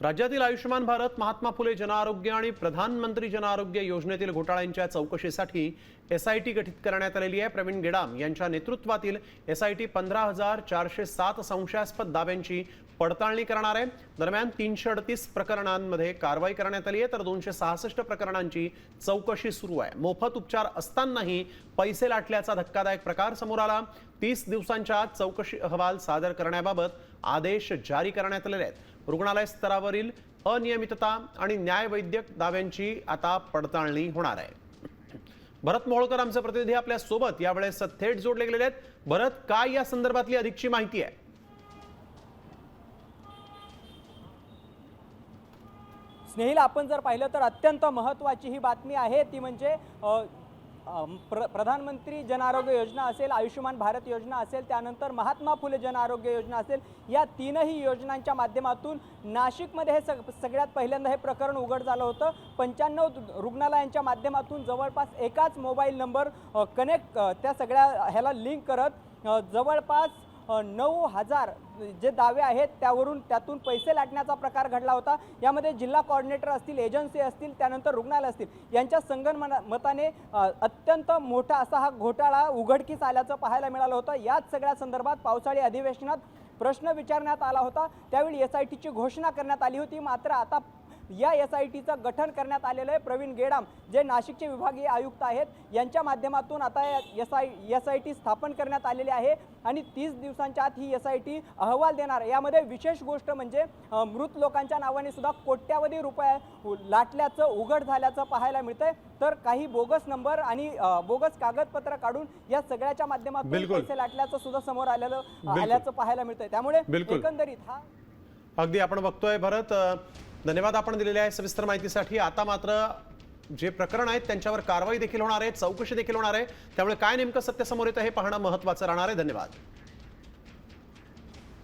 राज्यातील आयुष्यमान भारत, महात्मा फुले जनआरोग्य आणि प्रधानमंत्री जनआरोग्य योजनेतील घोटाळ्यांच्या चौकशीसाठी एसआयटी गठीत करण्यात आलेली आहे। प्रवीण गेडाम यांच्या नेतृत्वातील एसआयटी 15,407 संशयास्पद दाव्यांची पडताळणी करणार आहे। दरम्यान 338 प्रकरणांमध्ये कारवाई करण्यात आली आहे, तर 266 प्रकरणांची चौकशी सुरू आहे। मोफत उपचार असतानाही पैसे लाटल्याचा धक्कादायक प्रकार समोर आला। 30 दिवसांच्या आत चौकशी अहवाल सादर करण्याबाबत आदेश जारी करण्यात आलेले आहेत। रुग्णालय स्तरावरील अनियमितता आणि न्यायवैद्यक दाव्यांची आता पडताळणी होणार आहे। भरत मोहोळकर आमचे प्रतिनिधी आपल्या सोबत यावेळेस थेट जोडले गेलेले आहेत। भरत, काय या संदर्भातली अधिकची माहिती आहे? स्नेहिल, आपण जर पाहिलं तर अत्यंत महत्त्वाची ही बातमी आहे, ती म्हणजे प्रधानमंत्री जनआरोग्य योजना असेल, आयुष्यमान भारत योजना असेल, त्यानंतर महात्मा फुले जनआरोग्य योजना असेल, या तीनही योजनांच्या माध्यमातून नाशिकमध्ये हे सगळ्यात पहिल्यांदा हे प्रकरण उघड झालं होतं। 95 रुग्णालयांच्या माध्यमातून जवळपास एकाच मोबाईल नंबर कनेक्ट त्या सगळ्या ह्याला लिंक करत जवळपास 9,000 जे दावे आहेत त्यातून पैसे लाटण्याचा प्रकार घडला होता। यामध्ये जिल्हा कोऑर्डिनेटर असतील, एजन्सी असतील, त्यानंतर रुग्णालय असतील, यांच्या संगनमताने अत्यंत मोठा असा हा घोटाळा उघडकीस आल्याचं पाहायला मिळालं होतं। याच सगळ्या संदर्भात पावसाळी अधिवेशनात प्रश्न विचारण्यात आला होता, त्यावेळी एसआयटीची घोषणा करण्यात आली होती। मात्र आता या एसआयटीचं गठन करण्यात आलेलं आहे। प्रवीण गेडाम जे नाशिकचे विभागीय आयुक्त आहेत, यांच्या माध्यमातून आता एसआयटी स्थापन करण्यात आलेली आहे आणि 30 दिवसांच्या आत ही एसआयटी अहवाल देणार। यामध्ये विशेष गोष्ट म्हणजे मृत लोकांच्या नावाने सुद्धा कोट्यावधी रुपये लाटल्याचं उघड झाल्याचं पाहायला मिळतंय। तर काही बोगस नंबर आणि बोगस कागदपत्र काढून या सगळ्याच्या माध्यमातून पैसे लाटल्याचं सुद्धा समोर आल्याचं पाहायला मिळतंय। त्यामुळे एकंदरीत हा अगदी आपण बघतोय। भरत, धन्यवाद आपण दिलेल्या आहे सविस्तर माहितीसाठी। आता मात्र जे प्रकरण आहेत त्यांच्यावर कारवाई देखील होणार आहे, चौकशी देखील होणार आहे, त्यामुळे काय नेमकं सत्य समोर येतं हे पाहणं महत्त्वाचं राहणार आहे। धन्यवाद।